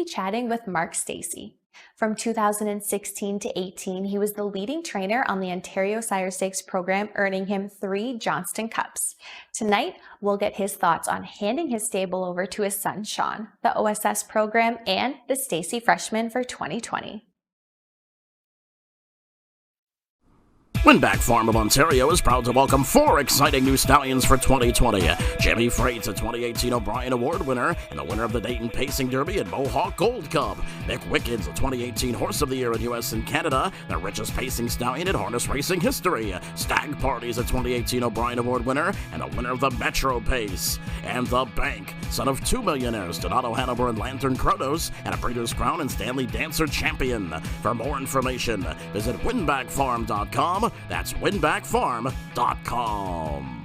chatting with Mark Steacy. From 2016 to 18, he was the leading trainer on the Ontario Sire Stakes program, earning him 3 Johnston Cups. Tonight, we'll get his thoughts on handing his stable over to his son, Sean, the OSS program, and the Steacy Freshman for 2020. Winback Farm of Ontario is proud to welcome 4 exciting new stallions for 2020. Jimmy Freight's a 2018 O'Brien Award winner and the winner of the Dayton Pacing Derby and Mohawk Gold Cup. Nick Wicked's a 2018 Horse of the Year in U.S. and Canada, the richest pacing stallion in harness racing history. Stag Party's a 2018 O'Brien Award winner and the winner of the Metro Pace. And The Bank, son of 2 millionaires, Donato Hanover and Lantern Kronos, and a Breeders' Crown and Stanley Dancer champion. For more information, visit winbackfarm.com. That's winbackfarm.com.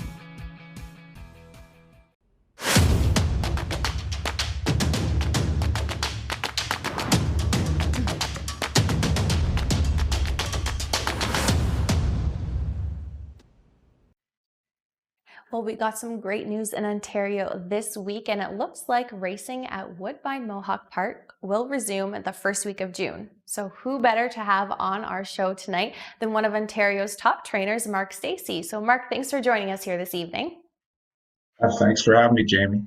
Well, we got some great news in Ontario this week, and it looks like racing at Woodbine Mohawk Park will resume the first week of June. So who better to have on our show tonight than one of Ontario's top trainers, Mark Steacy. So Mark, thanks for joining us here this evening. Thanks for having me, Jamie.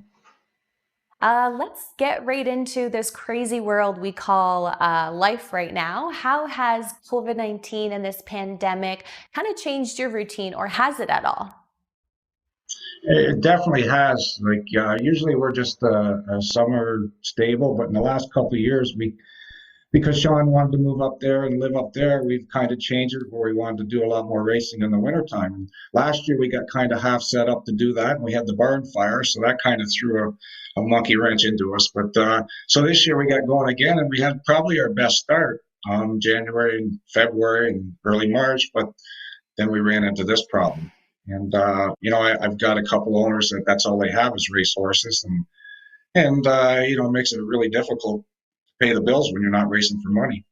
Let's get right into this crazy world we call life right now. How has COVID-19 and this pandemic kind of changed your routine, or has it at all? It definitely has. Usually we're just a summer stable, but in the last couple of years, because Sean wanted to move up there and live up there, we've kind of changed it where we wanted to do a lot more racing in the wintertime. And last year we got kind of half set up to do that, and we had the barn fire, so that kind of threw a monkey wrench into us. But so this year we got going again, and we had probably our best start January and February and early March, but then we ran into this problem. And I've got a couple owners that's all they have is race horses, and it makes it really difficult to pay the bills when you're not racing for money.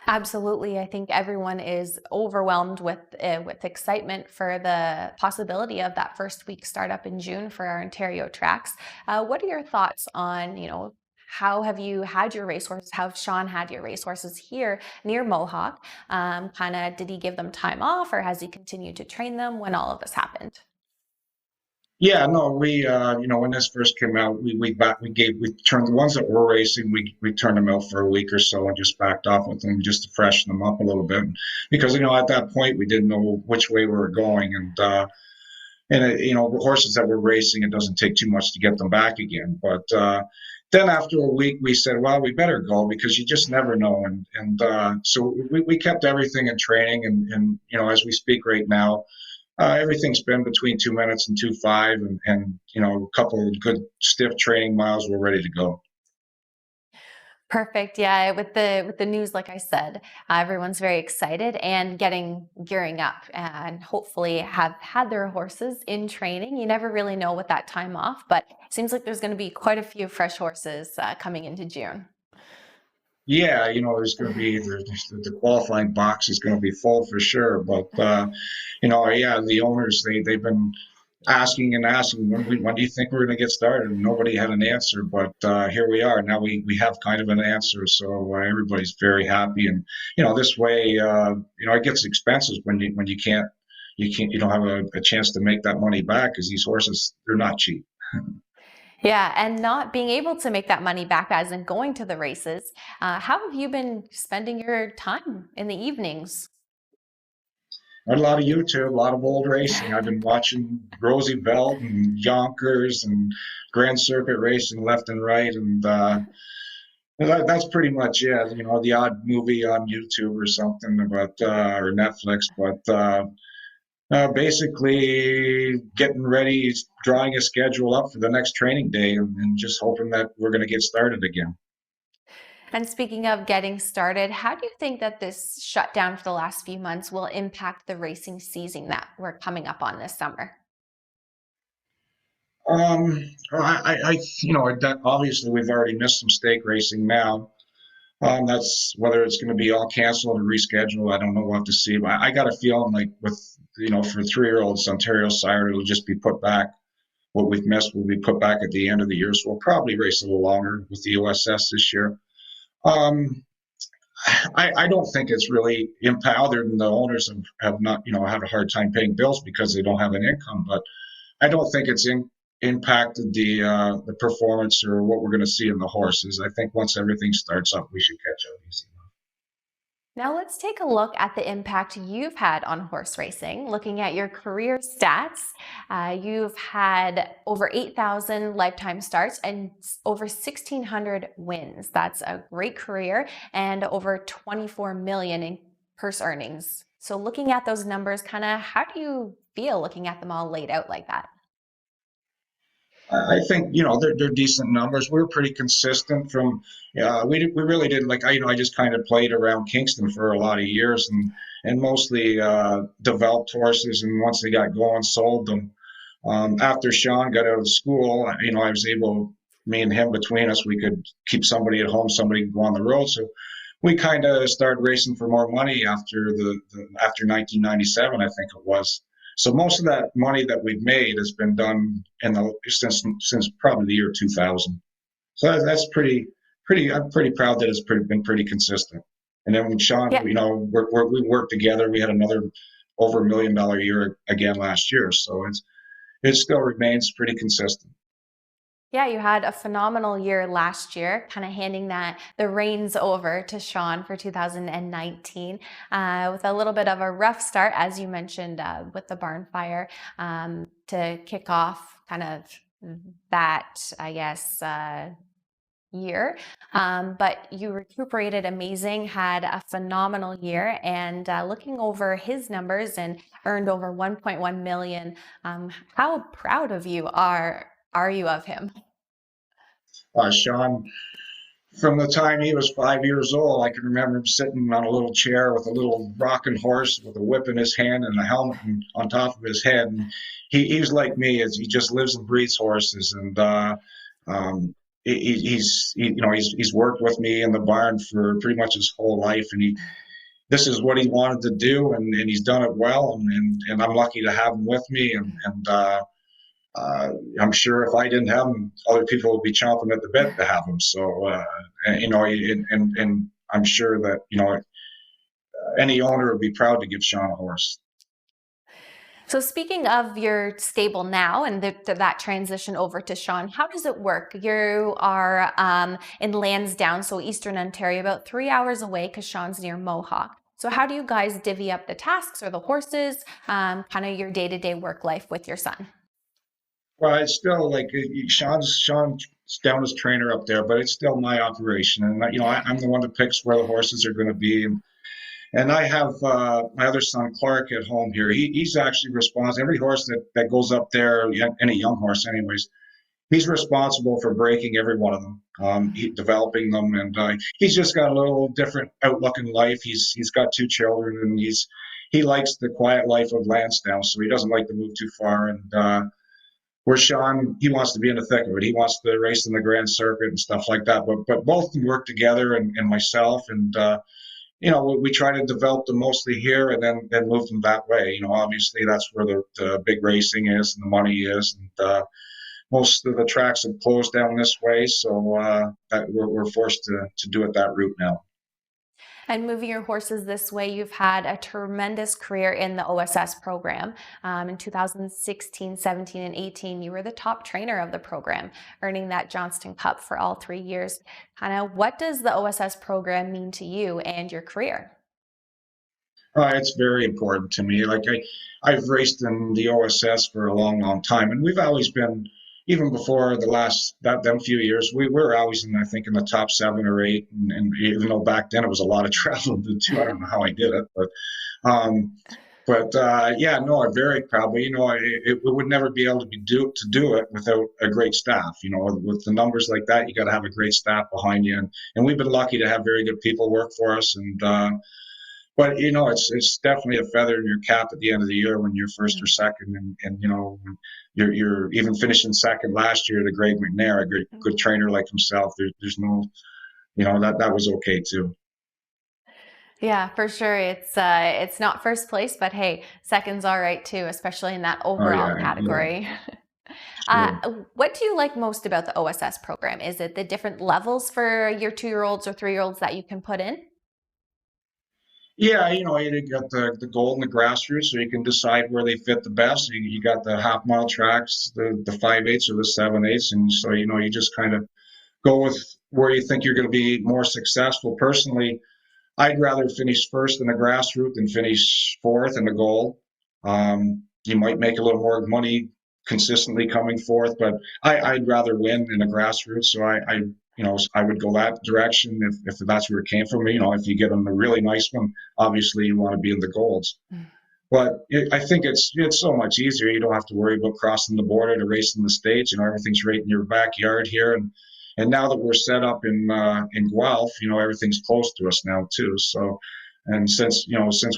Absolutely. I think everyone is overwhelmed with excitement for the possibility of that first week startup in June for our Ontario tracks. What are your thoughts on, how have you had your racehorses? How have Sean had your racehorses here near Mohawk? Did he give them time off, or has he continued to train them when all of this happened? Yeah, no, we when this first came out, we turned the ones that were racing, we turned them out for a week or so and just backed off with them just to freshen them up a little bit, because at that point we didn't know which way we were going, and horses that were racing, it doesn't take too much to get them back again, but. Then after a week, we said, well, we better go because you just never know. And so we kept everything in training. And as we speak right now, everything's been between 2 minutes and 2:05, and a couple of good stiff training miles, we're ready to go. Perfect. Yeah, with the news, like I said, everyone's very excited and gearing up, and hopefully have had their horses in training. You never really know with that time off, but it seems like there's going to be quite a few fresh horses coming into June. Yeah, there's going to be the qualifying box is going to be full for sure. But the owners they've been asking when do you think we're going to get started, and nobody had an answer, but here we are now. We have kind of an answer, so everybody's very happy. And this way it gets expensive when you don't have a chance to make that money back, because these horses, they're not cheap. Yeah, and not being able to make that money back as in going to the races. How have you been spending your time in the evenings? A lot of YouTube, a lot of old racing. I've been watching Roosevelt and Yonkers and Grand Circuit racing left and right, and that's pretty much it. The odd movie on YouTube or something, or Netflix, but basically getting ready, drawing a schedule up for the next training day, and just hoping that we're going to get started again. And speaking of getting started, how do you think that this shutdown for the last few months will impact the racing season that we're coming up on this summer? Obviously we've already missed some stake racing now. That's whether it's going to be all canceled or rescheduled. I don't know. We'll have to see. But I got a feeling like for 3-year-olds, Ontario Sire, it'll just be put back what we've missed will be put back at the end of the year. So we'll probably race a little longer with the OSS this year. Um, I don't think it's really impact other than the owners have not, had a hard time paying bills because they don't have an income. But I don't think it's impacted the performance or what we're going to see in the horses. I think once everything starts up, we should catch up easy. Now let's take a look at the impact you've had on horse racing. Looking at your career stats, you've had over 8,000 lifetime starts and over 1,600 wins. That's a great career and over 24 million in purse earnings. So looking at those numbers, kind of how do you feel looking at them all laid out like that? I think they're decent numbers. We were pretty consistent from. We really didn't like. I just kind of played around Kingston for a lot of years and mostly developed horses. And once they got going, sold them. After Sean got out of school, I was able. Me and him between us, we could keep somebody at home, somebody could go on the road. So we kind of started racing for more money after 1997, I think it was. So most of that money that we've made has been done since probably the year 2000. So that's pretty. I'm pretty proud that it's been pretty consistent. And then with Sean, Yeah. we worked together. We had another over $1 million year again last year. So it still remains pretty consistent. Yeah, you had a phenomenal year last year, kind of handing the reins over to Sean for 2019 with a little bit of a rough start, as you mentioned, with the barn fire to kick off kind of that, I guess, year. But you recuperated amazing, had a phenomenal year, and looking over his numbers and earned over 1.1 million. How proud of you are you of him? Sean, from the time he was 5 years old, I can remember him sitting on a little chair with a little rocking horse with a whip in his hand and a helmet on top of his head. And he's like me; he just lives and breathes horses. And he's worked with me in the barn for pretty much his whole life, and this is what he wanted to do, and he's done it well. And I'm lucky to have him with me. I'm sure if I didn't have him, other people would be chomping at the bit to have him. So, and I'm sure that, any owner would be proud to give Sean a horse. So speaking of your stable now and that transition over to Sean, how does it work? You are in Lansdowne, so Eastern Ontario, about 3 hours away because Sean's near Mohawk. So how do you guys divvy up the tasks or the horses, kind of your day-to-day work life with your son? Well, it's still like Sean's down as trainer up there, but it's still my operation. And, I'm the one that picks where the horses are going to be. And I have my other son, Clark, at home here. He's actually responsible. Every horse that goes up there, any young horse anyways, he's responsible for breaking every one of them, developing them. And he's just got a little different outlook in life. He's got two children, and he likes the quiet life of Lansdowne, so he doesn't like to move too far. And where Sean, he wants to be in the thick of it. He wants to race in the Grand Circuit and stuff like that. But both of them work together, and myself. And we try to develop them mostly here, and then move them that way. Obviously that's where the big racing is and the money is. And most of the tracks have closed down this way, so that we're forced to do it that route now. And moving your horses this way, you've had a tremendous career in the OSS program. In 2016, 17, and 18, you were the top trainer of the program, earning that Johnston Cup for all 3 years. Kind of what does the OSS program mean to you and your career? It's very important to me. Like I've raced in the OSS for a long, long time, and we've always been, even before them few years, we were always I think in the top 7 or 8. And even though back then it was a lot of travel to do, I don't know how I did it, um, yeah, no, I'm very proud. But it would never be able to do it without a great staff. With the numbers like that, you got to have a great staff behind you, and we've been lucky to have very good people work for us. And but it's definitely a feather in your cap at the end of the year when you're first or second, and you're even finishing second last year to Greg McNair, a good trainer like himself. There's no, that was okay too. Yeah, for sure. It's not first place, but hey, second's all right too, especially in that Oh overall yeah, yeah. category. Sure. What do you like most about the OSS program? Is it the different levels for your 2-year-olds or 3-year-olds that you can put in? Yeah, you got the gold and the grassroots, so you can decide where they fit the best. You got the half mile tracks, the 5/8 or the 7/8, and so you just kind of go with where you think you're going to be more successful. Personally, I'd rather finish first in the grassroots than finish fourth in the gold. You might make a little more money consistently coming fourth, but I'd rather win in the grassroots. So I would go that direction if that's where it came from. If you get them a really nice one, obviously you want to be in the golds. But I think it's so much easier. You don't have to worry about crossing the border to race in the States. Everything's right in your backyard here, and now that we're set up in Guelph, everything's close to us now too. So, and since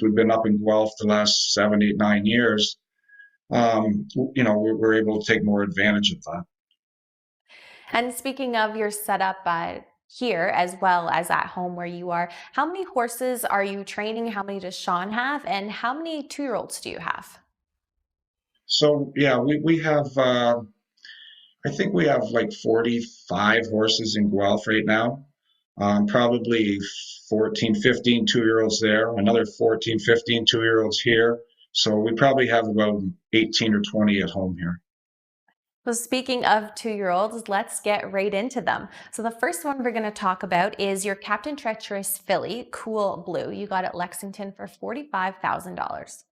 we've been up in Guelph the last 7, 8, 9 years, we're able to take more advantage of that. And speaking of your setup here as well as at home where you are, how many horses are you training? How many does Sean have? And how many 2-year-olds do you have? So yeah, we have I think we have like 45 horses in Guelph right now. Probably 14, 15 2-year-olds there, another 14, 15 2-year-olds here. So we probably have about 18 or 20 at home here. So speaking of 2-year-olds, let's get right into them. So the first one we're going to talk about is your Captain Treacherous filly, Cool Blue. You got at Lexington for $45,000.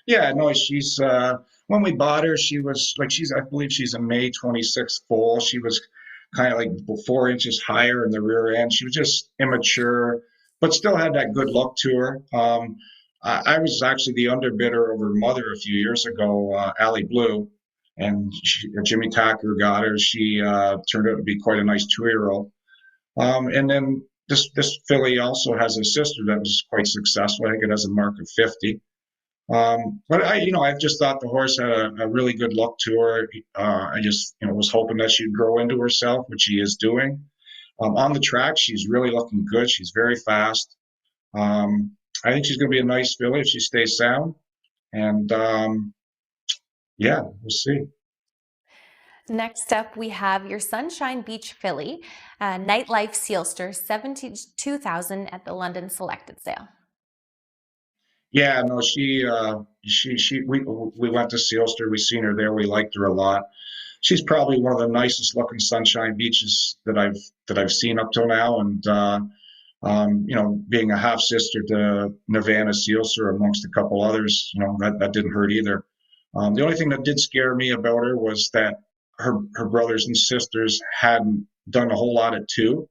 Yeah, no, she's when we bought her, she was like I believe she's a May 26th foal. She was kind of like 4 inches higher in the rear end. She was just immature, but still had that good look to her. I was actually the underbidder of her mother a few years ago, Allie Blue, and Jimmy Tacker got her. She turned out to be quite a nice 2-year-old. And then this filly also has a sister that was quite successful. I think it has a mark of 50. But I just thought the horse had a really good look to her. I just, was hoping that she'd grow into herself, which she is doing. On the track, she's really looking good. She's very fast. I think she's going to be a nice filly if she stays sound. And yeah, we'll see. Next up, we have your Sunshine Beach filly, Nightlife Sealster, 72,000 at the London Selected Sale. Yeah, no, she we went to Sealster. We seen her there. We liked her a lot. She's probably one of the nicest looking Sunshine Beaches that I've seen up till now. And being a half sister to Nirvana Sealster amongst a couple others, that didn't hurt either. The only thing that did scare me about her was that her brothers and sisters hadn't done a whole lot at 2.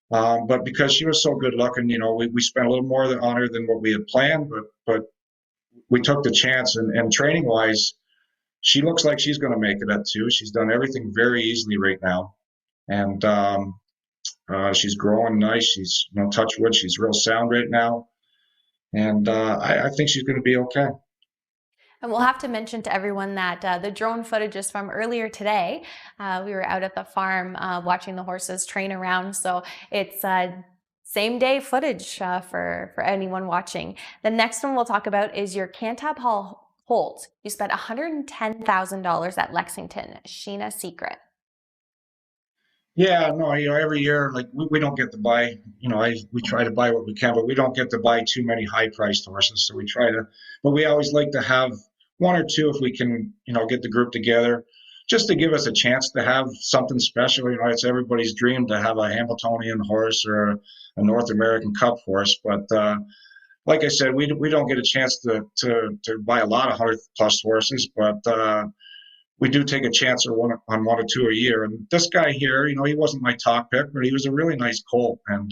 But because she was so good looking, we spent a little more on her than what we had planned, but we took the chance. And training wise, she looks like she's going to make it at 2. She's done everything very easily right now, and she's growing nice. She's, touch wood, she's real sound right now, and I think she's going to be okay. And we'll have to mention to everyone that the drone footage is from earlier today. We were out at the farm watching the horses train around, so it's same day footage for anyone watching. The next one we'll talk about is your Cantab Hall Holt. You spent $110,000 at Lexington, Sheena Secret. Yeah, no, every year, like we don't get to buy, we try to buy what we can, but we don't get to buy too many high priced horses. So we try to, but we always like to have 1 or 2 if we can, get the group together just to give us a chance to have something special. It's everybody's dream to have a Hamiltonian horse or a North American Cup horse. But like I said, we don't get a chance to buy a lot of 100+ horses, but we do take a chance on 1 or 2 a year. And this guy here, he wasn't my top pick, but he was a really nice colt. And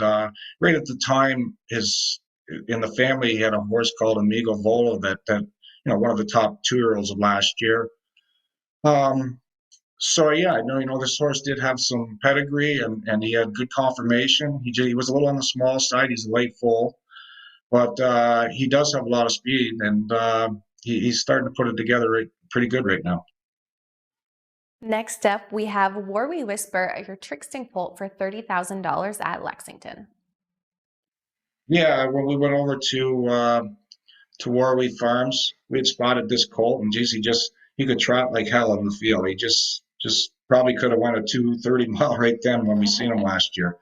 right at the time, in the family, he had a horse called Amigo Volo that one of the top 2-year-olds of last year. So yeah, I know this horse did have some pedigree and he had good conformation. He was a little on the small side. He's a late foal, but he does have a lot of speed, and he's starting to put it together pretty good right now. Next up, we have War We Whisper, your Trixton colt for $30,000 at Lexington. Yeah, when we went over to Warwee Farms, we had spotted this colt, and geez, he could trot like hell in the field. He just probably could have won a 2:30 mile right then when we seen him last year.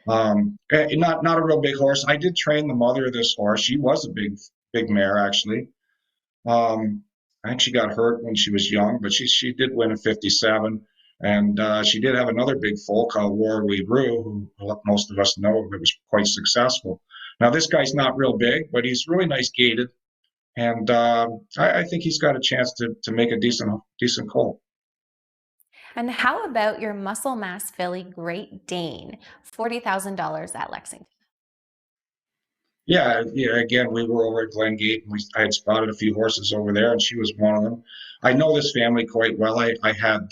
Not a real big horse. I did train the mother of this horse. She was a big mare actually. I think she got hurt when she was young, but she did win at 57. And she did have another big foal called Warley Roo, who most of us know that was quite successful. Now this guy's not real big, but he's really nice gaited, and I think he's got a chance to make a decent colt. And how about your muscle mass filly Great Dane, $40,000 at Lexington? Yeah, yeah. Again, we were over at Glen Gate, and I had spotted a few horses over there, and she was one of them. I know this family quite well. I had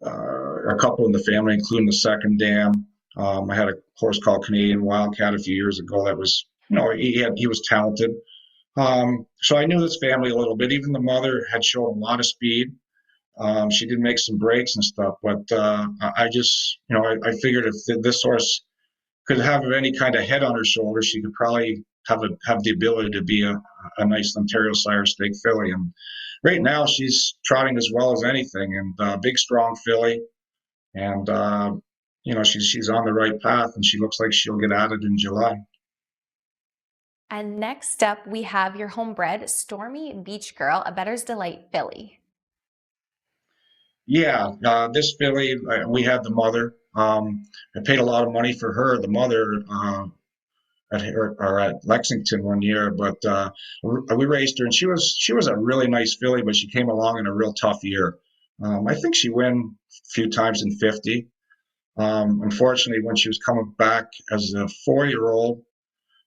a couple in the family, including the second dam. I had a horse called Canadian Wildcat a few years ago. That was, he was talented. So I knew this family a little bit. Even the mother had shown a lot of speed. She did make some breaks and stuff, but I just, I figured if this horse could have any kind of head on her shoulder, she could probably have the ability to be a nice Ontario Sire Stake filly. And right now, she's trotting as well as anything, and big, strong filly, and she's on the right path, and she looks like she'll get added in July. And next up, we have your homebred Stormy Beach Girl, a Bettor's Delight filly. Yeah, this filly, we had the mother. I paid a lot of money for her, the mother, at Lexington one year, but we raced her, and she was a really nice filly, but she came along in a real tough year. I think she won a few times in 50. Unfortunately, when she was coming back as a 4-year-old,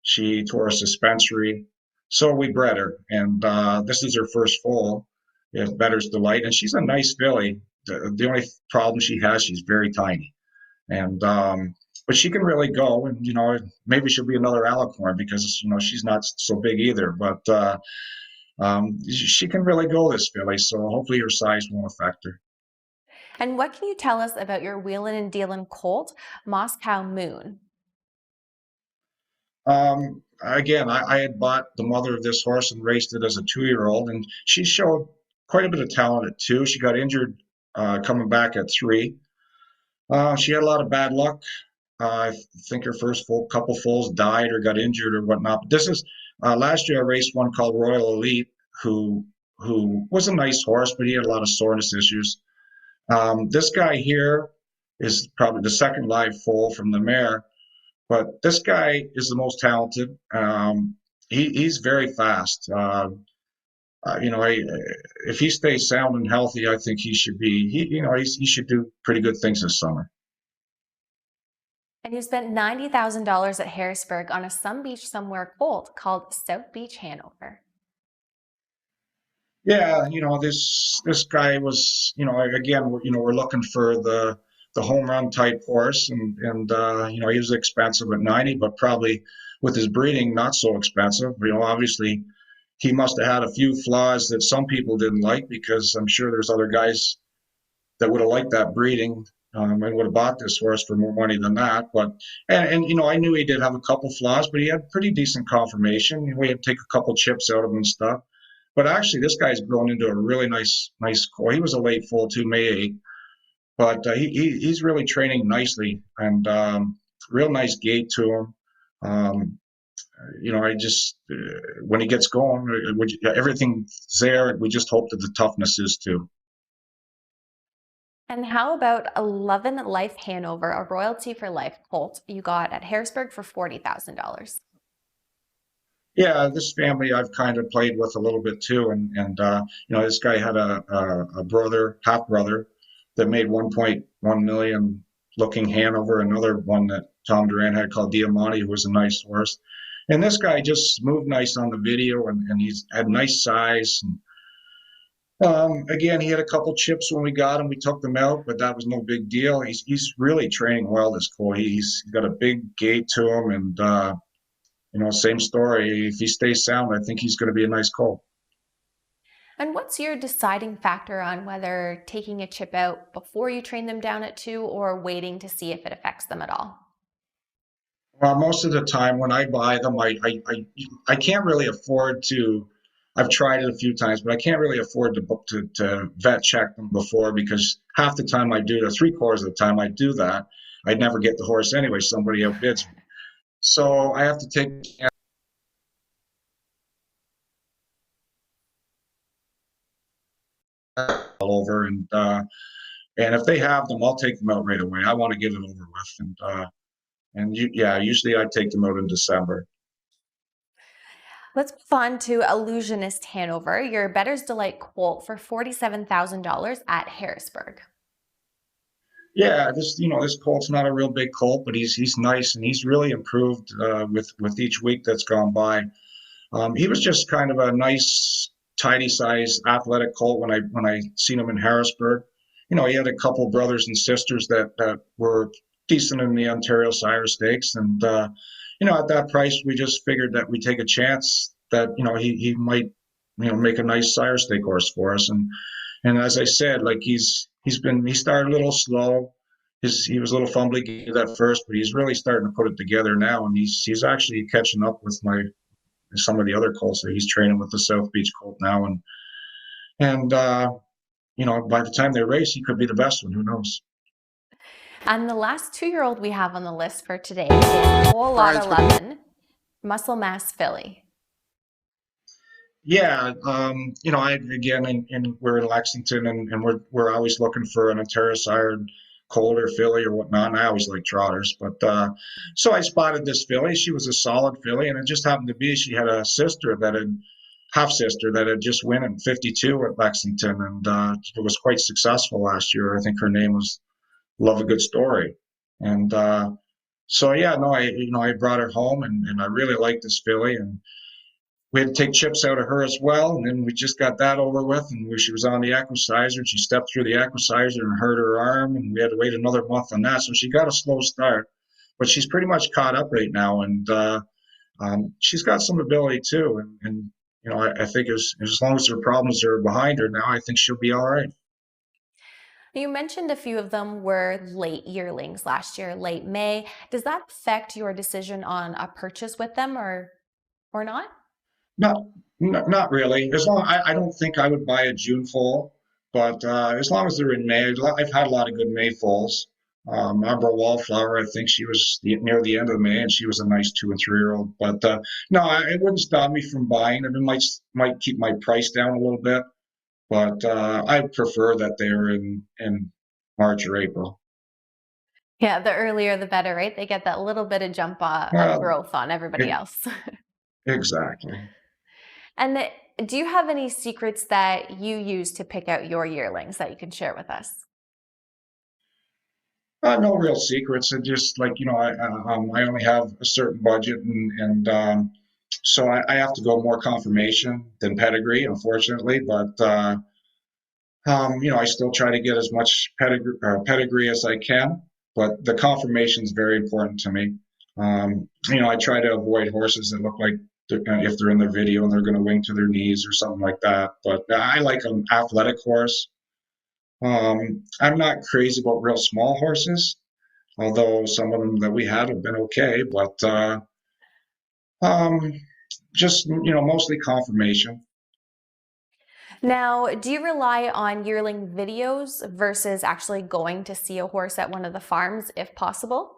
she tore a suspensory, so we bred her, and this is her first foal. It's Bettor's Delight, and she's a nice filly. The only problem she has, she's very tiny, and but she can really go, and maybe she'll be another Alicorn because she's not so big either, but she can really go, this filly, so hopefully her size won't affect her. And what can you tell us about your wheelin' and dealin' colt, Moscow Moon? Again, I had bought the mother of this horse and raced it as a 2-year-old, and she showed quite a bit of talent at 2. She got injured coming back at 3. She had a lot of bad luck. I think her first couple foals died or got injured or whatnot. But this is last year I raced one called Royal Elite, who was a nice horse, but he had a lot of soreness issues. This guy here is probably the second live foal from the mare, but this guy is the most talented. He's very fast. If he stays sound and healthy, I think he should be. He should do pretty good things this summer. And you spent $90,000 at Harrisburg on a Some Beach Somewhere colt called South Beach Hanover. Yeah, this guy was, again, we're looking for the home run type horse, and he was expensive at 90, but probably with his breeding not so expensive. Obviously he must have had a few flaws that some people didn't like, because I'm sure there's other guys that would have liked that breeding, and would have bought this horse for more money than that. But and I knew he did have a couple flaws, but he had pretty decent conformation. We had to take a couple chips out of him and stuff. But actually, this guy's grown into a really nice core. He was a late foal too, May 8, but he's really training nicely, and real nice gait to him. I just when he gets going, everything's there. We just hope that the toughness is too. And how about 11 Life Hanover, a royalty for life colt you got at Harrisburg for $40,000? Yeah, this family I've kind of played with a little bit too, and this guy had a brother, half brother, that made 1.1 million looking Hanover. Another one that Tom Duran had called Diamante, who was a nice horse. And this guy just moved nice on the video, and he's had nice size. And, again, he had a couple chips when we got him. We took them out, but that was no big deal. He's really training well, this boy. He's got a big gait to him, and same story. If he stays sound, I think he's going to be a nice colt. And what's your deciding factor on whether taking a chip out before you train them down at 2 or waiting to see if it affects them at all? Well, most of the time when I buy them, I can't really afford to. I've tried it a few times, but I can't really afford to book to vet check them before because half the time I do, or three-quarters of the time I do that, I'd never get the horse anyway. Somebody outbids me. So I have to take all over and if they have them, I'll take them out right away. I want to get it over with. Yeah, usually I take them out in December. Let's move on to Illusionist Hanover, your Bettor's Delight colt for $47,000 at Harrisburg. Yeah, this colt's not a real big colt, but he's nice and he's really improved with each week that's gone by. He was just kind of a nice, tidy size athletic colt when I seen him in Harrisburg. He had a couple brothers and sisters that were decent in the Ontario Sire Stakes, and at that price, we just figured that we'd take a chance that he might make a nice Sire Stake horse for us. And as I said, like he started a little slow. He was a little fumbly at first, but he's really starting to put it together now, and he's actually catching up with some of the other colts that he's training with the South Beach colt now, and by the time they race, he could be the best one. Who knows? And the last 2-year-old we have on the list for today is Whole Lot 11, Muscle Mass filly. Yeah, I again, and we're in Lexington, and we're always looking for an Ontario sired colt or filly or whatnot. And I always like trotters, but so I spotted this filly. She was a solid filly, and it just happened to be she had a half sister that had just won in 52 at Lexington, and it was quite successful last year. I think her name was Love a Good Story, and so yeah, no, I brought her home, and I really liked this filly, and we had to take chips out of her as well, and then we just got that over with. And she was on the equisizer, and she stepped through the equisizer and hurt her arm, and we had to wait another month on that. So she got a slow start, but she's pretty much caught up right now, and she's got some ability too. And I think as long as her problems are behind her now, I think she'll be all right. You mentioned a few of them were late yearlings last year, late May. Does that affect your decision on a purchase with them or not? Not, not really. As long I don't think I would buy a June foal, but as long as they're in May, I've had a lot of good May foals. Umbra Wallflower, I think she was near the end of May, and she was a nice 2 and 3-year-old. But no, it wouldn't stop me from buying them. It might keep my price down a little bit, but I prefer that they're in March or April. Yeah, the earlier the better, right? They get that little bit of jump of Well, growth on everybody else. exactly. And do you have any secrets that you use to pick out your yearlings that you can share with us? No real secrets. And just like I only have a certain budget, and so I have to go more confirmation than pedigree, unfortunately. But I still try to get as much pedigree as I can. But the confirmation is very important to me. I try to avoid horses that look like if they're in the video and they're going to wing to their knees or something like that. But I like an athletic horse. I'm not crazy about real small horses, although some of them that we had have been okay. But um, just mostly confirmation. Now, do you rely on yearling videos versus actually going to see a horse at one of the farms if possible?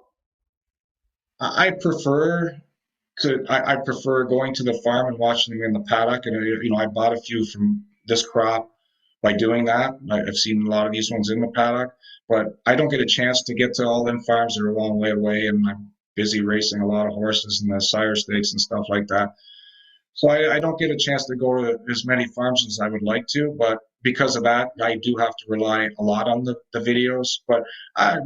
I prefer I prefer going to the farm and watching them in the paddock. And I bought a few from this crop by doing that. I've seen a lot of these ones in the paddock, but I don't get a chance to get to all them farms. They're a long way away, and I'm busy racing a lot of horses and the sire stakes and stuff like that. So I don't get a chance to go to as many farms as I would like to, but because of that, I do have to rely a lot on the videos. But I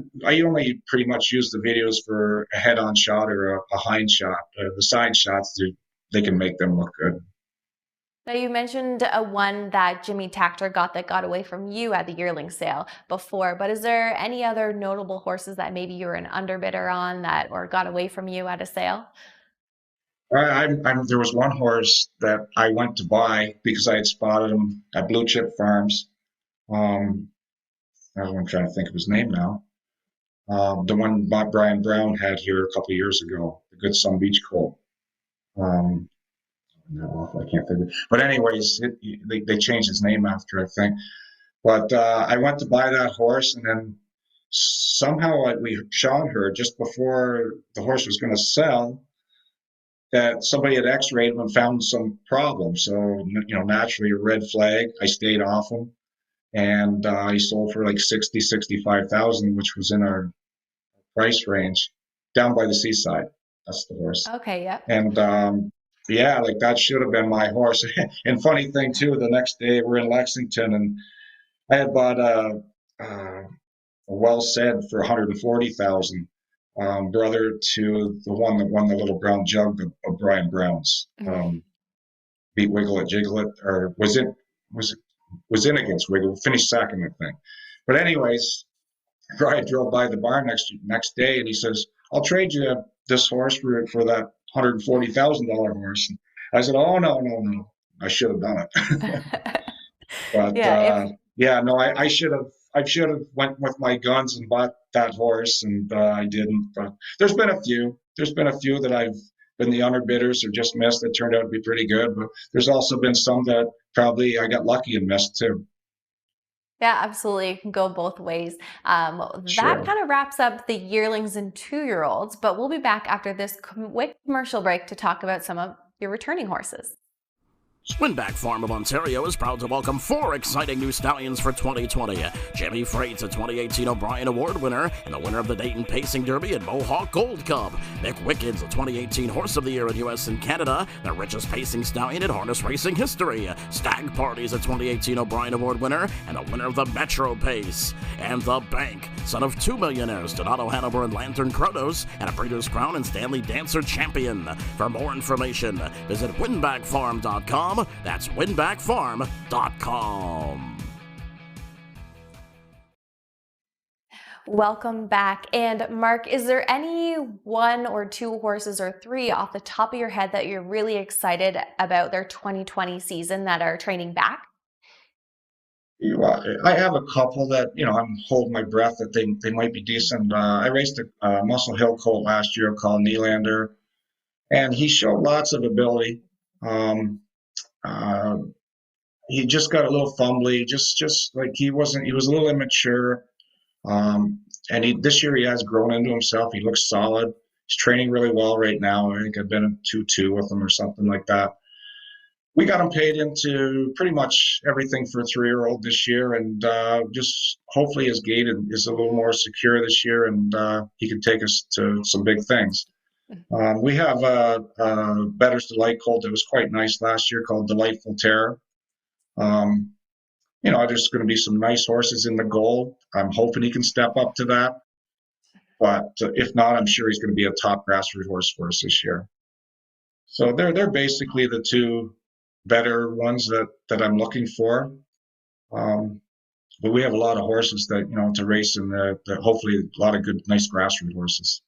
only pretty much use the videos for a head-on shot or a hind shot. The side shots, they can make them look good. Now, you mentioned one that Jimmy Tactor that got away from you at the yearling sale before, but is there any other notable horses that maybe you were an underbidder on that or got away from you at a sale? There was one horse that I went to buy because I had spotted him at Blue Chip Farms. I'm trying to think of his name now. The one Brian Brown had here a couple of years ago, the Good Sun Beach colt. I can't think of it. But anyways, they changed his name after, I think. But I went to buy that horse, and then somehow Sean heard just before the horse was going to sell that somebody had X-rayed him and found some problems. So naturally a red flag. I stayed off him, and he sold for like 65,000, which was in our price range, down by the seaside. That's the horse. Okay, yeah. And yeah, like that should have been my horse. And funny thing too, the next day we're in Lexington, and I had bought a well said for 140,000, brother to the one that won the Little Brown Jug of Brian Brown's. Beat Wiggle at Jiglet, or was in against Wiggle, finished second, I think. But anyways, Brian drove by the barn next day, and he says, "I'll trade you this horse for that $140,000 horse." And I said, "Oh no, I should have done it." But yeah, no, I should have went with my guns and bought that horse, and I didn't. But there's been a few that I've been the underbidders or just missed that turned out to be pretty good. But there's also been some that probably I got lucky and missed too. Yeah, absolutely. It can go both ways. Sure. That kind of wraps up the yearlings and 2-year-olds, but we'll be back after this quick commercial break to talk about some of your returning horses. Winback Farm of Ontario is proud to welcome 4 exciting new stallions for 2020. Jimmy Freight's a 2018 O'Brien Award winner and the winner of the Dayton Pacing Derby and Mohawk Gold Cup. Mick Wickens, a 2018 Horse of the Year in U.S. and Canada, the richest pacing stallion in harness racing history. Stag Party's a 2018 O'Brien Award winner and the winner of the Metro Pace. And The Bank, son of 2 millionaires, Donato Hanover and Lantern Kronos, and a Breeders' Crown and Stanley Dancer champion. For more information, visit winbackfarm.com. That's winbackfarm.com. Welcome back. And Mark, is there any 1 or 2 horses or 3 off the top of your head that you're really excited about their 2020 season that are training back? I have a couple that I'm holding my breath that they might be decent. I raced a Muscle Hill colt last year called Nylander, and he showed lots of ability. He just got a little fumbly, just like he was a little immature. And this year he has grown into himself. He looks solid. He's training really well right now. I think I've been in 2-2 with him or something like that. We got him paid into pretty much everything for a 3-year-old this year, and just hopefully his gait is a little more secure this year, and he can take us to some big things. We have a Bettor's Delight colt that was quite nice last year called Delightful Terror. There's going to be some nice horses in the goal. I'm hoping he can step up to that. But if not, I'm sure he's going to be a top grassroots horse for us this year. So they're basically the 2 better ones that I'm looking for. But we have a lot of horses that to race in the hopefully a lot of good, nice grassroots horses.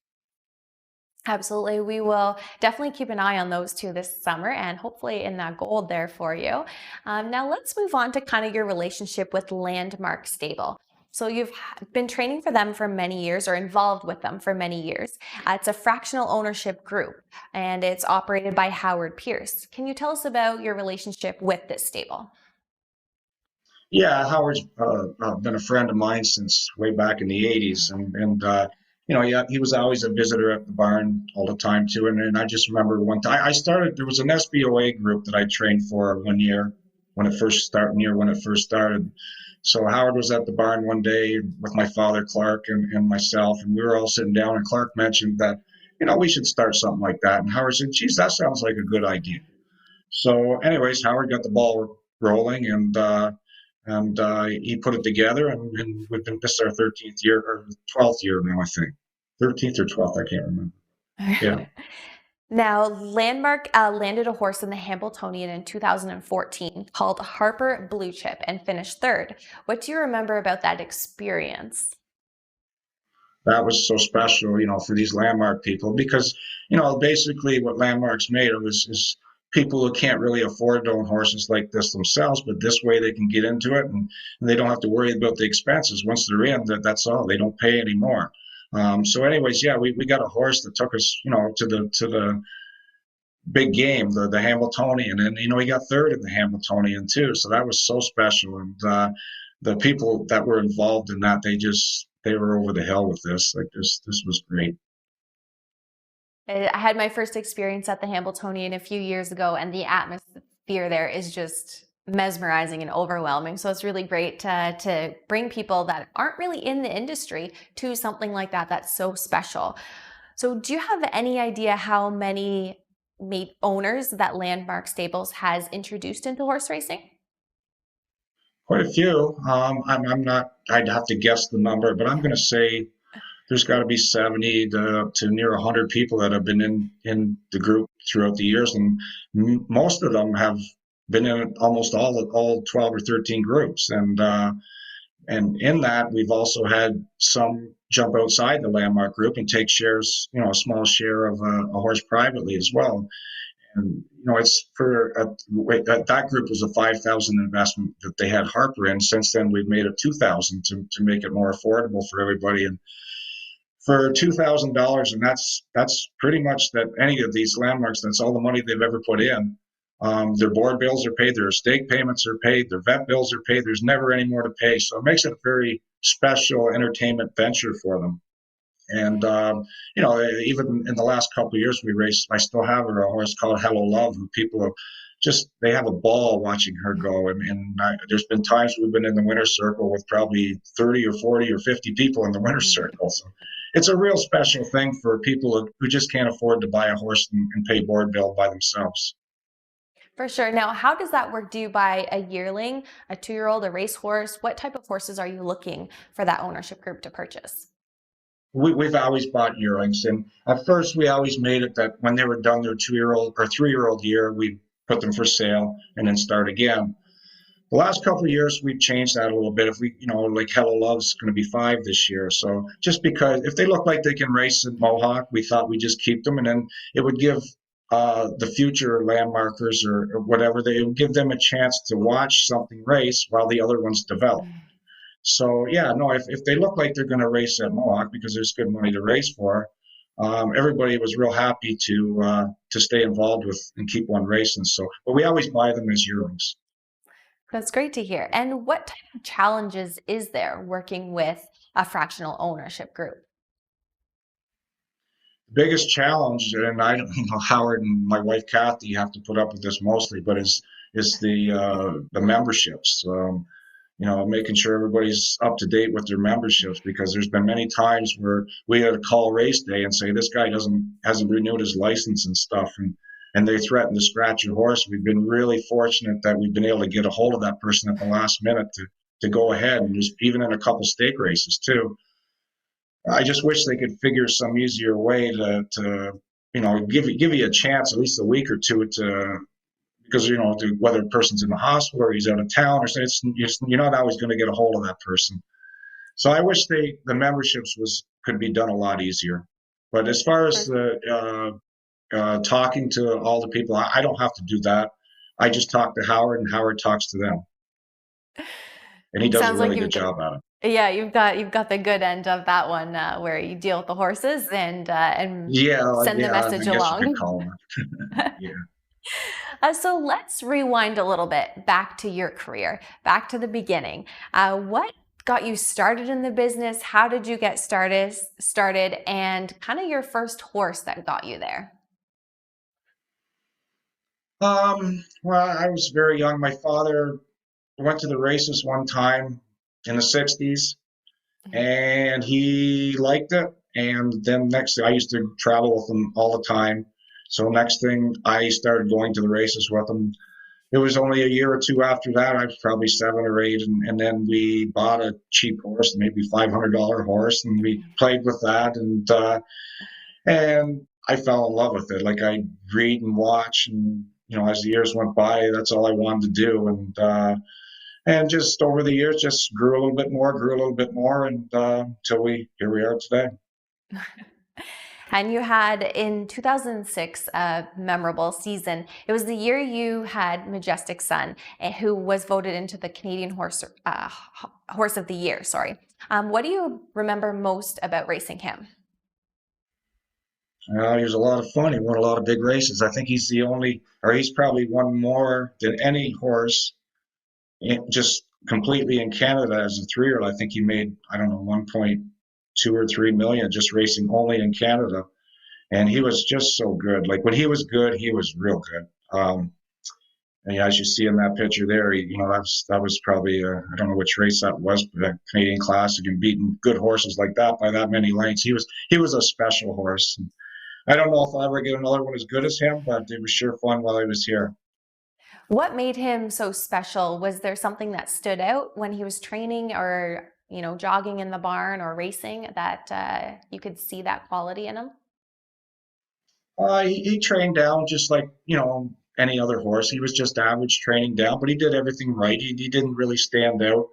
Absolutely. We will definitely keep an eye on those 2 this summer and hopefully in that gold there for you. Now let's move on to kind of your relationship with Landmark Stable. So you've been training for them for many years or involved with them for many years. It's a fractional ownership group and it's operated by Howard Pierce. Can you tell us about your relationship with this stable? Yeah, Howard's been a friend of mine since way back in the 80s. And he was always a visitor at the barn all the time too. And I just remember one time there was an SBOA group that I trained for one year when it first started. So Howard was at the barn one day with my father, Clark, and myself, and we were all sitting down, and Clark mentioned that, we should start something like that. And Howard said, "Geez, that sounds like a good idea." So anyways, Howard got the ball rolling, and he put it together, and this is our 13th year or 12th year now, I think. 13th or 12th, I can't remember. Yeah. Now, Landmark landed a horse in the Hambletonian in 2014 called Harper Blue Chip and finished 3rd. What do you remember about that experience? That was so special, for these Landmark people because, basically what Landmark's made of is people who can't really afford to own horses like this themselves, but this way they can get into it and they don't have to worry about the expenses. Once they're in, that's all. They don't pay anymore. So anyways, yeah, we got a horse that took us, to big game, the Hambletonian, and he got third in the Hambletonian too. So that was so special, and the people that were involved in that, they were over the hill with this. Like this was great. I had my first experience at the Hambletonian a few years ago, and the atmosphere there is just mesmerizing and overwhelming. So it's really great to bring people that aren't really in the industry to something like that that's so special. So, do you have any idea how many owners that Landmark Stables has introduced into horse racing? Quite a few. I'm not. I'd have to guess the number, but I'm going to say there's got to be 70 to near 100 people that have been in the group throughout the years, and most of them have been in almost all 12 or 13 groups, and in that we've also had some jump outside the Landmark group and take shares, a small share of a horse privately as well. And it's that group was a 5,000 investment that they had Harper in. Since then, we've made it 2,000 to make it more affordable for everybody. And for $2,000, and that's pretty much that any of these landmarks. That's all the money they've ever put in. Their board bills are paid, their estate payments are paid, their vet bills are paid. There's never any more to pay, so it makes it a very special entertainment venture for them. And even in the last couple of years we raced, I still have a horse called Hello Love, who people have they have a ball watching her go. There's been times we've been in the winner's circle with probably 30 or 40 or 50 people in the winner's circle. So it's a real special thing for people who just can't afford to buy a horse and pay board bill by themselves. For sure. Now, how does that work? Do you buy a yearling, a 2-year-old, a racehorse? What type of horses are you looking for that ownership group to purchase? We've always bought yearlings, and at first we always made it that when they were done their 2-year-old or 3-year-old year, we put them for sale and then start again. The last couple of years, we've changed that a little bit. If we, like Hello Love's going to be 5 this year. So just because if they look like they can race at Mohawk, we thought we'd just keep them. And then it would give the future landmarkers or whatever, they would give them a chance to watch something race while the other ones develop. So yeah, no, if they look like they're going to race at Mohawk because there's good money to race for, everybody was real happy to stay involved with and keep on racing. So, but we always buy them as yearlings. That's great to hear. And what type of challenges is there working with a fractional ownership group? The biggest challenge, and I don't, Howard and my wife Kathy have to put up with this mostly, but is the memberships. Making sure everybody's up to date with their memberships, because there's been many times where we had to call race day and say this guy hasn't renewed his license and stuff, and they threaten to scratch your horse. We've been really fortunate that we've been able to get a hold of that person at the last minute to go ahead, and just even in a couple stake races too. I just wish they could figure some easier way to give you a chance, at least a week or two, to because whether a person's in the hospital or he's out of town or something, you're not always going to get a hold of that person. So I wish the memberships could be done a lot easier. But as far as the talking to all the people, I don't have to do that. I just talk to Howard, and Howard talks to them, and he does a Sounds like really good job at it. yeah, you've got the good end of that one where you deal with the horses and send the I message guess you could along. call them. Yeah. So let's rewind a little bit back to your career, back to the beginning. What got you started in the business? How did you get started, and kind of your first horse that got you there? Well, I was very young. My father went to the races one time in the 60s, and he liked it. And then I used to travel with him all the time. So next thing, I started going to the races with him. It was only a year or two after that. I was probably 7 or 8, and then we bought a cheap horse, maybe $500 horse, and we played with that, and I fell in love with it. Like, I read and watch, and as the years went by, that's all I wanted to do, and just over the years, just grew a little bit more, and till here we are today. And you had in 2006 a memorable season. It was the year you had Majestic Son, who was voted into the Canadian Horse of the Year. Sorry. What do you remember most about racing him? He was a lot of fun. He won a lot of big races. I think he's the only, or he's probably won more than any horse just completely in Canada as a 3-year-old. I think he made, I don't know, 1.2 or 3 million just racing only in Canada. And he was just so good. Like when he was good, he was real good. And as you see in that picture there, that was probably I don't know which race that was, but a Canadian Classic, and beating good horses like that by that many lengths. He was a special horse. And I don't know if I'll ever get another one as good as him, but it was sure fun while he was here. What made him so special? Was there something that stood out when he was training or, jogging in the barn or racing that you could see that quality in him? He trained down just like any other horse. He was just average training down, but he did everything right. He didn't really stand out.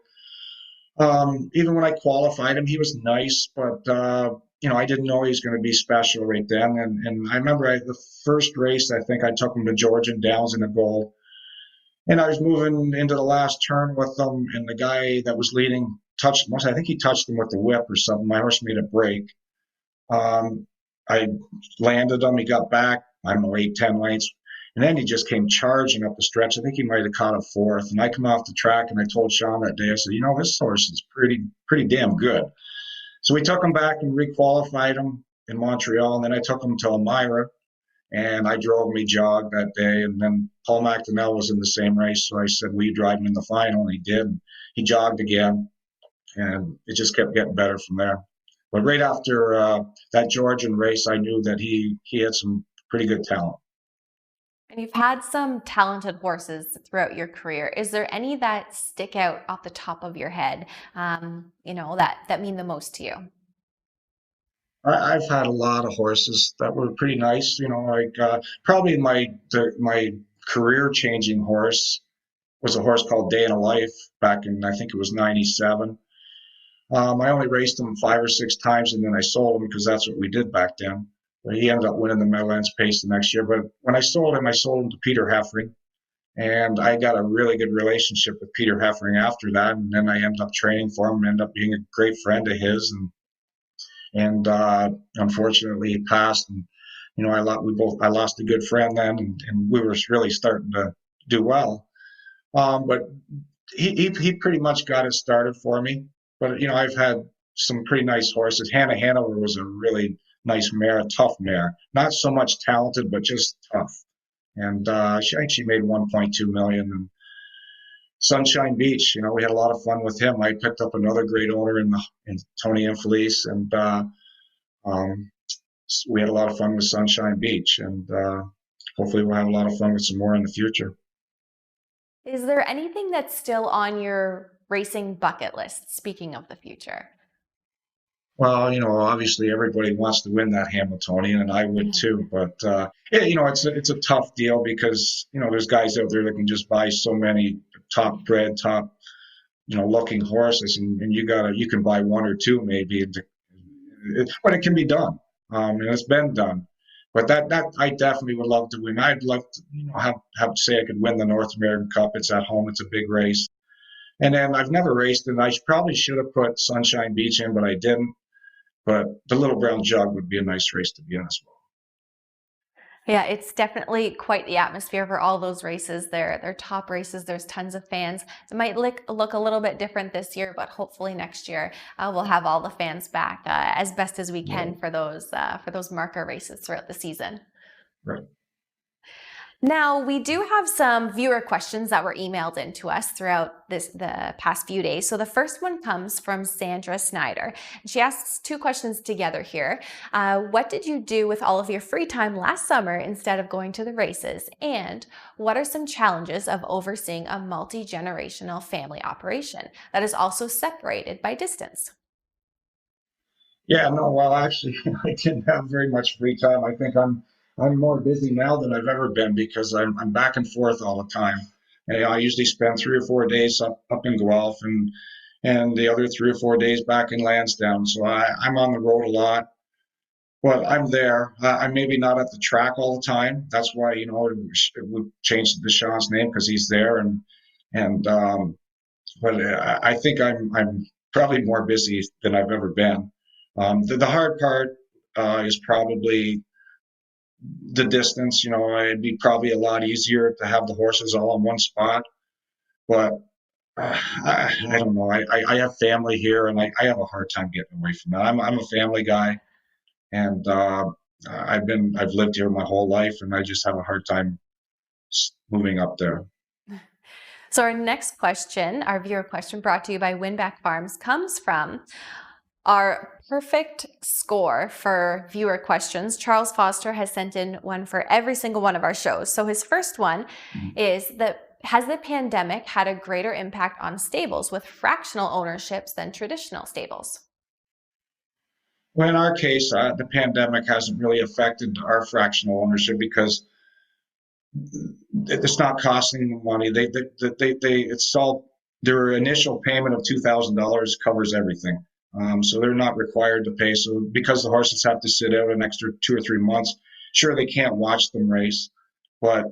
Even when I qualified him, he was nice, but I didn't know he was going to be special right then. And I remember the first race, I think I took him to Georgian Downs in a goal, and I was moving into the last turn with them, and the guy that was leading touched him. I think he touched him with the whip or something. My horse made a break. Um, I landed him. He got back, I don't know, 8, 10 lengths. And then he just came charging up the stretch. I think he might have caught a fourth. And I come off the track and I told Sean that day, I said, this horse is pretty damn good. So we took him back and requalified him in Montreal. And then I took him to Elmira and I drove him. He jogged that day. And then Paul MacDonald was in the same race. So I said, will you drive him in the final? And he did. And he jogged again. And it just kept getting better from there. But right after that Georgian race, I knew that he had some pretty good talent. And you've had some talented horses throughout your career. Is there any that stick out off the top of your head, that mean the most to you? I've had a lot of horses that were pretty nice. Like probably my career changing horse was a horse called Day in a Life back in, I think it was '97. I only raced him 5 or 6 times, and then I sold him because that's what we did back then. But he ended up winning the Meadowlands Pace the next year. But when I sold him to Peter Heffring, and I got a really good relationship with Peter Heffring after that. And then I ended up training for him, ended up being a great friend of his, and unfortunately he passed. And I lost a good friend then, and we were really starting to do well. But he pretty much got it started for me. But I've had some pretty nice horses. Hannah Hanover was a really nice mare, a tough mare. Not so much talented, but just tough. And I think she made 1.2 million. And Sunshine Beach, we had a lot of fun with him. I picked up another great owner in Tony Infelice, and um, we had a lot of fun with Sunshine Beach. And hopefully we'll have a lot of fun with some more in the future. Is there anything that's still on your racing bucket list, speaking of the future? Well, obviously everybody wants to win that Hamiltonian, and I would too. But it's a tough deal because there's guys out there that can just buy so many top bred, top looking horses, and you can buy one or two maybe, but it can be done, and it's been done. But that I definitely would love to win. I'd love to have to say I could win the North American Cup. It's at home. It's a big race. And then I've never raced, and I probably should have put Sunshine Beach in, but I didn't. But the Little Brown Jug would be a nice race to be in as well. Yeah, it's definitely quite the atmosphere for all those races. They're top races. There's tons of fans. It might look a little bit different this year, but hopefully next year we'll have all the fans back as best as we can for those marker races throughout the season. Right. Now, we do have some viewer questions that were emailed in to us throughout the past few days. So the first one comes from Sandra Snyder. She asks two questions together here. What did you do with all of your free time last summer instead of going to the races? And what are some challenges of overseeing a multi-generational family operation that is also separated by distance? Yeah, no, well, actually, I didn't have very much free time. I think I'm more busy now than I've ever been because I'm back and forth all the time. And I usually spend 3 or 4 days up in Guelph and the other 3 or 4 days back in Lansdowne. So I'm on the road a lot, but I'm there. I'm maybe not at the track all the time. That's why we changed the Sean's name because he's there and but I think I'm probably more busy than I've ever been. The hard part is probably the distance. It'd be probably a lot easier to have the horses all in one spot. But I don't know. I have family here, and I have a hard time getting away from that. I'm a family guy, and I've lived here my whole life, and I just have a hard time moving up there. So our next question, our viewer question brought to you by Winback Farms, comes from our perfect score for viewer questions. Charles Foster has sent in one for every single one of our shows. So his first one is that has the pandemic had a greater impact on stables with fractional ownerships than traditional stables? Well, in our case, the pandemic hasn't really affected our fractional ownership because it's not costing them money. It's all their initial payment of $2,000 covers everything. So they're not required to pay. So because the horses have to sit out an extra 2 or 3 months, sure they can't watch them race, but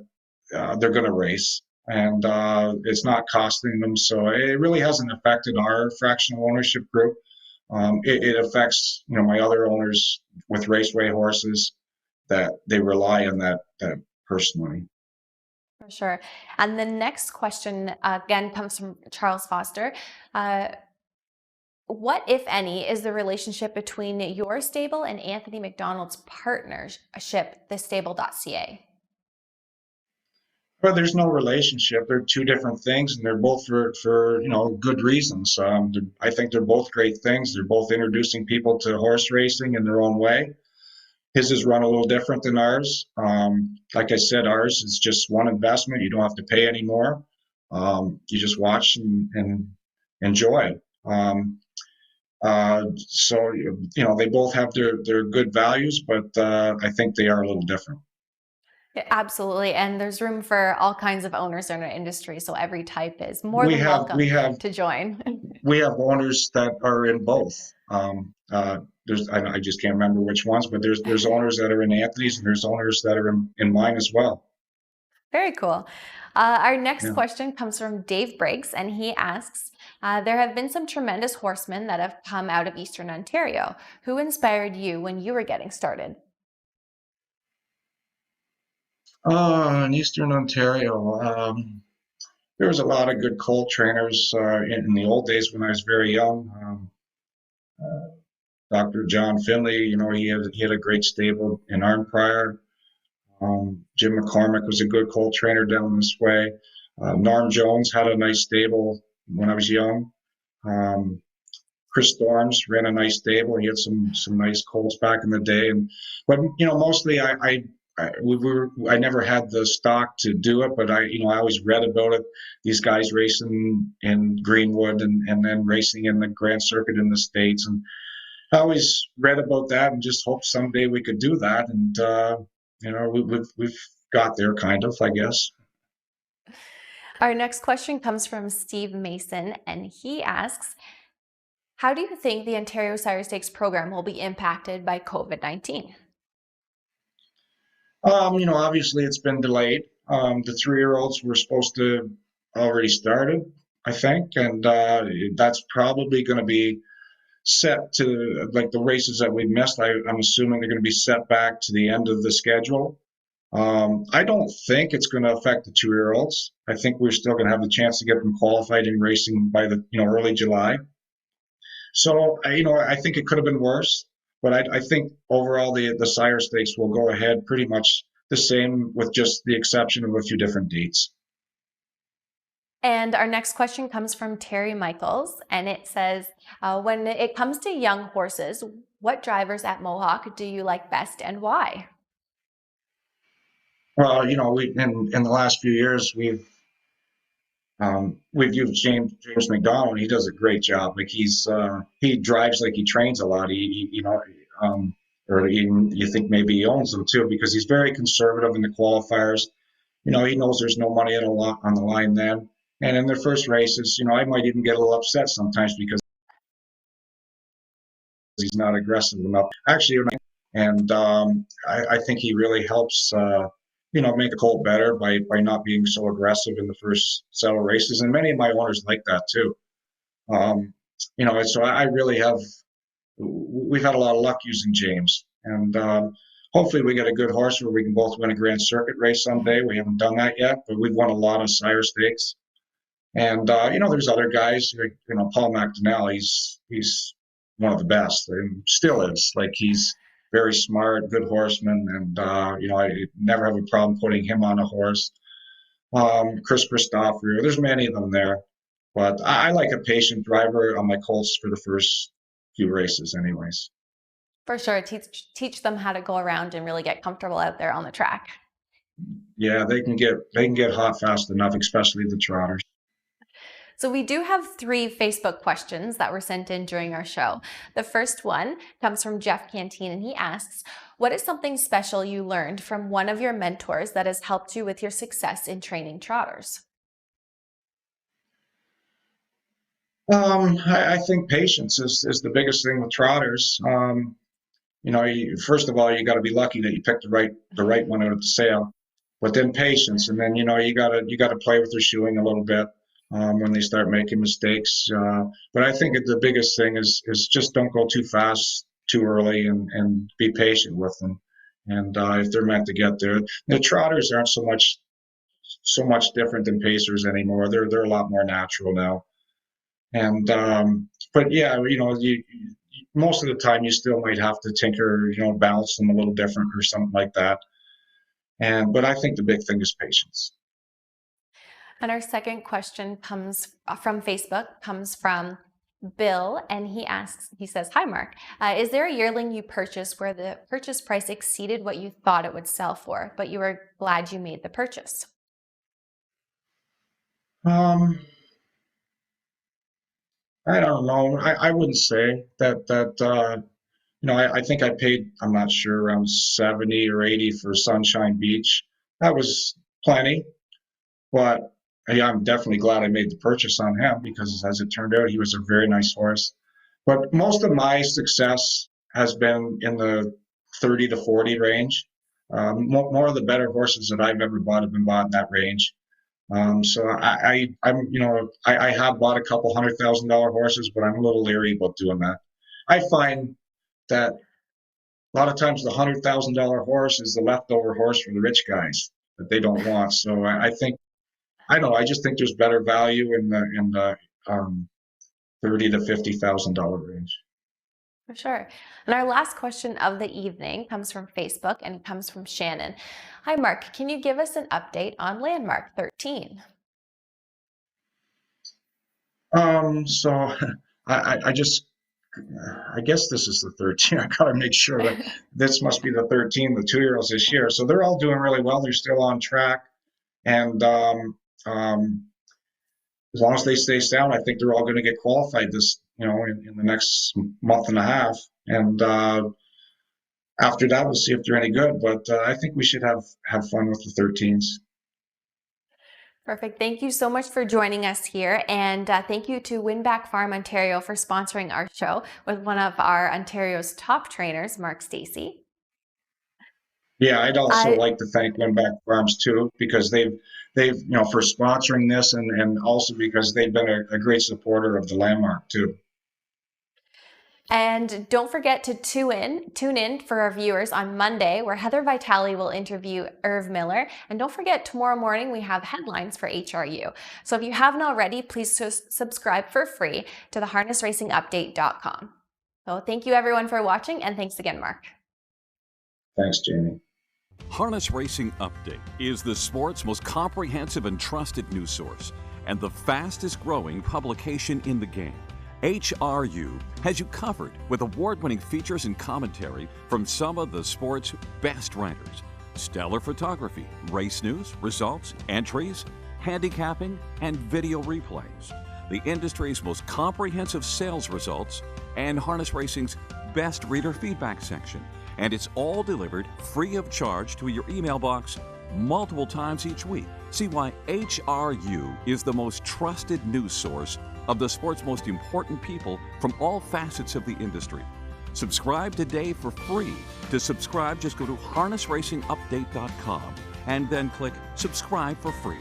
they're going to race, and it's not costing them. So it really hasn't affected our fractional ownership group. It affects my other owners with raceway horses that they rely on that personally. For sure. And the next question again comes from Charles Foster. What, if any, is the relationship between your stable and Anthony MacDonald's partnership, thestable.ca? Well, there's no relationship. They're two different things, and they're both for good reasons. I think they're both great things. They're both introducing people to horse racing in their own way. His is run a little different than ours. Like I said, ours is just one investment. You don't have to pay anymore. You just watch and enjoy. So they both have their good values, but I think they are a little different. Yeah, absolutely. And there's room for all kinds of owners in our industry. So every type is more We than have we welcome have to join. we have owners that are in both. I just can't remember which ones, but there's owners that are in Anthony's, and there's owners that are in mine as well. Very cool. Our next Yeah. question comes from Dave Briggs, and he asks, there have been some tremendous horsemen that have come out of Eastern Ontario. Who inspired you when you were getting started? In Eastern Ontario, there was a lot of good colt trainers in the old days when I was very young. Dr. John Finley, he had a great stable in Arnprior. Jim McCormick was a good colt trainer down this way. Norm Jones had a nice stable when I was young. Chris Storms ran a nice stable. He had some nice colts back in the day, but mostly I never had the stock to do it, but I always read about it. These guys racing in Greenwood and then racing in the Grand Circuit in the States, and I always read about that and just hoped someday we could do that. And we've got there kind of, I guess. Our next question comes from Steve Mason, and he asks, how do you think the Ontario Sire Stakes program will be impacted by COVID-19? Obviously it's been delayed. The 3-year-olds were supposed to already started, I think, and that's probably going to be set to, like, the races that we missed. I'm assuming they're going to be set back to the end of the schedule. I don't think it's going to affect the 2-year-olds. I think we're still going to have the chance to get them qualified in racing by the early July. So I think it could have been worse, but I think overall the Sire Stakes will go ahead pretty much the same, with just the exception of a few different dates. And our next question comes from Terry Michaels, and it says, when it comes to young horses, what drivers at Mohawk do you like best and why? Well, we in the last few years we've used James MacDonald. He does a great job. Like he drives like he trains a lot. Or even you think maybe he owns them too, because he's very conservative in the qualifiers. He knows there's no money on the line then. And in their first races, I might even get a little upset sometimes because he's not aggressive enough. Actually, and I think he really helps. Make a colt better by not being so aggressive in the first several races. And many of my owners like that too. So I really we've had a lot of luck using James. And hopefully we get a good horse where we can both win a Grand Circuit race someday. We haven't done that yet, but we've won a lot of sire stakes. And there's other guys, like, Paul MacDonald. He's one of the best, and still is. Like, he's very smart, good horseman, and I never have a problem putting him on a horse. Chris Christopher, there's many of them there, but I like a patient driver on my colts for the first few races, anyways. For sure, teach them how to go around and really get comfortable out there on the track. Yeah, they can get hot fast enough, especially the trotters. So we do have 3 Facebook questions that were sent in during our show. The first one comes from Jeff Canteen, and he asks, what is something special you learned from one of your mentors that has helped you with your success in training trotters? I think patience is the biggest thing with trotters. First of all, you got to be lucky that you picked the right one out of the sale, but then patience, and then you got to play with their shoeing a little bit. When they start making mistakes. But I think the biggest thing is just don't go too fast, too early, and be patient with them. And if they're meant to get there, the trotters aren't so much different than pacers anymore. They're a lot more natural now. And but yeah, most of the time you still might have to tinker, balance them a little different or something like that. But I think the big thing is patience. And our second question comes from Facebook, comes from Bill, and he says, hi, Mark. Is there a yearling you purchased where the purchase price exceeded what you thought it would sell for, but you were glad you made the purchase? I don't know. I wouldn't say that. I think I paid, I'm not sure, around 70 or 80 for Sunshine Beach. That was plenty, but yeah, I'm definitely glad I made the purchase on him because, as it turned out, he was a very nice horse. But most of my success has been in the 30 to 40 range. More of the better horses that I've ever bought have been bought in that range. So I have bought a couple $100,000 horses, but I'm a little leery about doing that. I find that a lot of times the $100,000 horse is the leftover horse for the rich guys that they don't want. So I just think there's better value in the $30,000 to $50,000 range. For sure. And our last question of the evening comes from Facebook and comes from Shannon. Hi, Mark. Can you give us an update on Landmark 13? So I guess this is the 13. I gotta make sure that this must be the 13, the 2-year-olds this year. So they're all doing really well. They're still on track, and as long as they stay sound, I think they're all going to get qualified in the next month and a half. And after that, we'll see if they're any good. But I think we should have fun with the 13s. Perfect. Thank you so much for joining us here. And thank you to Winback Farm Ontario for sponsoring our show with one of our Ontario's top trainers, Mark Steacy. Yeah, I'd also like to thank Winback Farms too, because they've for sponsoring this, and also because they've been a great supporter of the Landmark too. And don't forget to tune in for our viewers on Monday, where Heather Vitale will interview Irv Miller. And don't forget, tomorrow morning we have headlines for HRU. So if you haven't already, please subscribe for free to the harnessracingupdate.com. So thank you everyone for watching, and thanks again, Mark. Thanks, Jaimi. Harness Racing Update is the sport's most comprehensive and trusted news source and the fastest growing publication in the game. HRU has you covered with award-winning features and commentary from some of the sport's best writers. Stellar photography, race news, results, entries, handicapping, and video replays. The industry's most comprehensive sales results and Harness Racing's best reader feedback section. And it's all delivered free of charge to your email box multiple times each week. See why HRU is the most trusted news source of the sport's most important people from all facets of the industry. Subscribe today for free. To subscribe, just go to harnessracingupdate.com and then click subscribe for free.